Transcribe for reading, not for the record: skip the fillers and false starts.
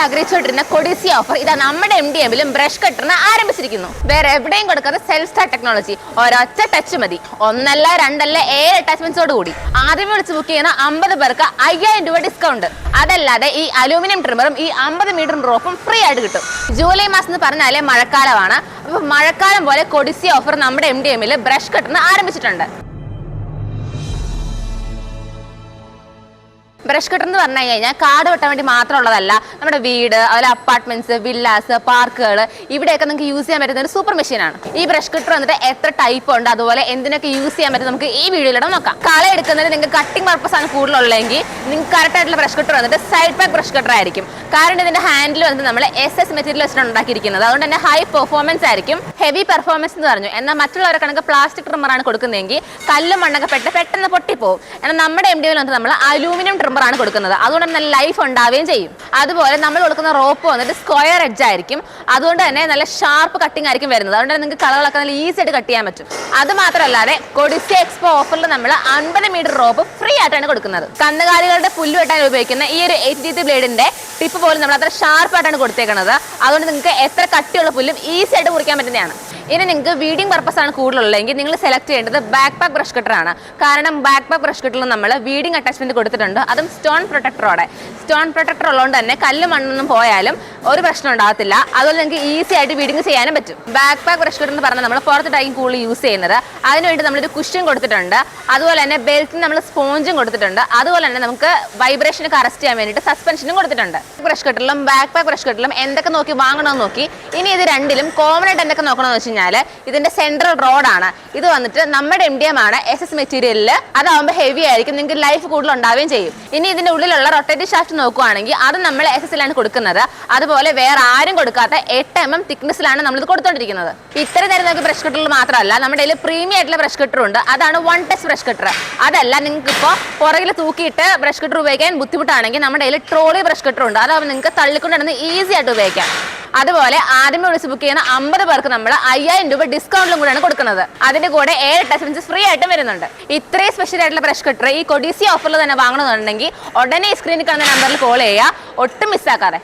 ആഗ്രഹിച്ചുകൊണ്ടിരുന്ന കൊഡിസി offer ഇതാ നമ്മുടെ MDMലും brush കട്ടറിന് ആരംഭിച്ചിരിക്കുന്നു. വേറെ എവിടെയും കൊടുക്കാത്ത സെൽഫ് സ്റ്റാർട്ട് ടെക്നോളജി, ഒരൊറ്റ ടച്ച് മതി. ഒന്നല്ല രണ്ടല്ല 7 അറ്റാച്ച്മെന്റ്സോട് കൂടി ആദ്യമേ വിളിച്ച് ബുക്ക് ചെയ്യുന്ന 50 പേർക്ക് 5000 രൂപ ഡിസ്കൗണ്ട്. അതല്ലാതെ ഈ അലൂമിനിയം ട്രിമ്മറും ഈ 50 മീറ്റർ റോപ്പും ഫ്രീ ആയിട്ട് കിട്ടും. ജൂലൈ മാസം എന്ന് പറഞ്ഞാലേ മഴക്കാലമാണ്. അപ്പൊ മഴക്കാലം പോലെ കൊഡിസി ഓഫർ നമ്മുടെ MDMൽ ബ്രഷ് കട്ടറിന് ആരംഭിച്ചിട്ടുണ്ട്. ബ്രഷ് കട്ടർ എന്ന് പറഞ്ഞു കഴിഞ്ഞാൽ കാട് വെട്ടാൻ വേണ്ടി മാത്രമുള്ളതല്ല. നമ്മുടെ വീട്, അതുപോലെ അപ്പാർട്ട്മെന്റ്സ്, വില്ലാസ്, പാർക്കുകൾ, ഇവിടെയൊക്കെ നിങ്ങൾക്ക് യൂസ് ചെയ്യാൻ പറ്റുന്ന ഒരു സൂപ്പർ മെഷീനാണ്. ഈ ബ്രഷ് കട്ടർ വന്നിട്ട് എത്ര ടൈപ്പ് ഉണ്ട്, അതുപോലെ എന്തിനൊക്കെ യൂസ് ചെയ്യാൻ പറ്റും നമുക്ക് ഈ വീഡിയോയിലൂടെ നോക്കാം. കള എടുക്കുന്നതിന് നിങ്ങൾക്ക് കട്ടിംഗ് പർപ്പസ് ആണ് കൂടുതലുള്ളതെങ്കിൽ നിങ്ങൾക്ക് കറക്റ്റ് ആയിട്ടുള്ള ബ്രഷ് കട്ടർ വന്നിട്ട് സൈഡ് പാക്ക് ബ്രഷ് കട്ടർ ആയിരിക്കും. കാരണം ഇതിന്റെ ഹാൻഡിൽ വന്നിട്ട് നമ്മൾ SS മെറ്റീരിയൽ വെച്ചിട്ടാണ് ഉണ്ടാക്കിയിരിക്കുന്നത്. അതുകൊണ്ട് തന്നെ ഹൈ പെർഫോമൻസ് ആയിരിക്കും. ഹെവി പെർഫോമൻസ് എന്ന് പറഞ്ഞു. എന്നാൽ മറ്റുള്ളവരെ കണക്ക് പ്ലാസ്റ്റിക് ട്രിമ്മറാണ് കൊടുക്കുന്നതെങ്കിൽ കല്ലും മണ്ണൊക്കെ പെട്ടെന്ന് പൊട്ടിപ്പോവും. എന്നാൽ നമ്മുടെ MDMൽ വന്നിട്ട് നമ്മൾ അലൂമിനിയം ട്രിമ്മറാണ് കൊടുക്കുന്നത്. അതുകൊണ്ട് നല്ല ലൈഫ് ഉണ്ടാവുകയും ചെയ്യും. അതുപോലെ നമ്മൾ കൊടുക്കുന്ന റോപ്പ് വന്നിട്ട് സ്ക്വയർ എഡ്ജ് ആയിരിക്കും. അതുകൊണ്ട് തന്നെ നല്ല ഷാർപ്പ് കട്ടിംഗ് ആയിരിക്കും വരുന്നത്. അതുകൊണ്ട് നിങ്ങൾക്ക് കളകളൊക്കെ നല്ല ഈസി ആയിട്ട് കട്ട് ചെയ്യാൻ പറ്റും. അത് മാത്രമല്ലാതെ കൊഡിസി എക്സ്പോ ഓഫറിൽ നമ്മൾ 50 മീറ്റർ റോപ്പ് ഫ്രീ ആയിട്ടാണ് കൊടുക്കുന്നത്. കന്നുകാലികളുടെ പുല്ല് വെട്ടാൻ ഉപയോഗിക്കുന്ന ഈ ഒരു 8 ബ്ലേഡിന്റെ ടിപ്പ് പോലും നമ്മൾ അത്ര ഷാർപ്പായിട്ടാണ് കൊടുത്തേക്കുന്നത്. അതുകൊണ്ട് നിങ്ങൾക്ക് എത്ര കട്ടിയുള്ള പുല്ലും ഈസി ആയിട്ട് മുറിക്കാൻ പറ്റുന്നതാണ്. ഇനി നിങ്ങൾക്ക് വീഡിങ് പർപ്പസ് ആണ് കൂടുതലുള്ളതെങ്കിൽ നിങ്ങൾ സെലക്ട് ചെയ്യേണ്ടത് ബാക്ക് പാക്ക് ബ്രഷ് കട്ടർ ആണ്. കാരണം ബാക്ക് പാക്ക് ബ്രഷ് കട്ടറിൽ നമ്മൾ വീഡിങ് അറ്റാച്ച്മെന്റ് കൊടുത്തിട്ടുണ്ട്, അതും സ്റ്റോൺ പ്രൊട്ടക്ടറോടെ. സ്റ്റോൺ പ്രൊട്ടക്ടർ ഉള്ളതുകൊണ്ട് തന്നെ കല്ല് മണ്ണൊന്നും പോയാലും ഒരു പ്രശ്നം ഉണ്ടാകത്തില്ല. അതുപോലെ നിങ്ങൾക്ക് ഈസി ആയിട്ട് വീഡിങ് ചെയ്യാനും പറ്റും. ബാക്ക് പാക്ക് ബ്രഷ് കട്ടർ എന്ന് പറഞ്ഞാൽ നമ്മൾ പുറത്തിട്ടായിരിക്കും കൂടുതൽ യൂസ് ചെയ്യുന്നത്. അതിനുവേണ്ടി നമ്മളൊരു കുഷ്യൻ കൊടുത്തിട്ടുണ്ട്. അതുപോലെ തന്നെ ബെൽറ്റിന് നമ്മൾ സ്പോഞ്ചും കൊടുത്തിട്ടുണ്ട്. അതുപോലെ തന്നെ നമുക്ക് വൈബ്രേഷനൊക്കെ അറസ്റ്റ് ചെയ്യാൻ വേണ്ടിയിട്ട് സസ്പെൻഷനും കൊടുത്തിട്ടുണ്ട്. ബ്രഷ് കട്ടറിലും ബാക്ക് പാക്ക് ബ്രഷ് കട്ടറിലും എന്തൊക്കെ നോക്കി വാങ്ങണമെന്ന് നോക്കി. ഇനി ഇത് രണ്ടിലും കോമൺ ആയിട്ട് എന്തൊക്കെ നോക്കണമെന്ന് വെച്ച് കഴിഞ്ഞാൽ ഇതിന്റെ സെൻട്രൽ റോഡാണ്. ഇത് വന്നിട്ട് നമ്മുടെ MDM ആണ് SS മെറ്റീരിയലിൽ. അതാവുമ്പോൾ ഹെവി ആയിരിക്കും, നിങ്ങൾക്ക് ലൈഫ് കൂടുതൽ ഉണ്ടാവുകയും ചെയ്യും. ഇനി ഇതിന്റെ ഉള്ളിലുള്ള റൊട്ടേറ്റീവ് ഷാഫ്റ്റ് നോക്കുകയാണെങ്കിൽ അത് നമ്മൾ SS-ലാണ് കൊടുക്കുന്നത്. അതുപോലെ വേറെ ആരും കൊടുക്കാത്ത 8 mm തിക്നെസ്സിലാണ് നമ്മളിത് കൊടുത്തോണ്ടിരിക്കുന്നത്. ഇത്ര നേരം നോക്കി ബ്രഷ് കട്ടറിൽ മാത്രമല്ല നമ്മുടെ കയ്യിൽ പ്രീമിയം ആയിട്ടുള്ള ബ്രഷ് കട്ടർ ഉണ്ട്. അതാണ് 1 ടച്ച് ബ്രഷ് കട്ടർ. അതല്ല നിങ്ങൾക്ക് ഇപ്പോൾ പുറകിൽ തൂക്കിയിട്ട് ബ്രഷ് കട്ടർ ഉപയോഗിക്കാൻ ബുദ്ധിമുട്ടാണെങ്കിൽ നമ്മുടെ കയ്യിൽ ട്രോളി ബ്രഷ് കട്ടർ ഉണ്ട്. അതാവുമ്പോൾ നിങ്ങൾക്ക് തള്ളിക്കൊണ്ട് നടന്ന് ഈസി ആയിട്ട് ഉപയോഗിക്കാം. അതുപോലെ ആദ്യമേ വിളിച്ച് ബുക്ക് ചെയ്യുന്ന 50 പേർക്ക് നമ്മൾ 5000 രൂപ ഡിസ്കൗണ്ടിലും കൂടെയാണ് കൊടുക്കുന്നത്. അതിന്റെ കൂടെ 7 അറ്റാച്ച്മെന്റ്സ് ഫ്രീ ആയിട്ടും വരുന്നുണ്ട്. ഇത്രയും സ്പെഷ്യൽ ആയിട്ടുള്ള ബ്രഷ് കട്ടർ ഈ കൊഡിസി ഓഫറിൽ തന്നെ വാങ്ങണമെന്നുണ്ടെങ്കിൽ ഉടനെ സ്ക്രീനിൽ കാണുന്ന നമ്പറിൽ കോൾ ചെയ്യുക. ഒട്ടും മിസ്സാക്കാതെ.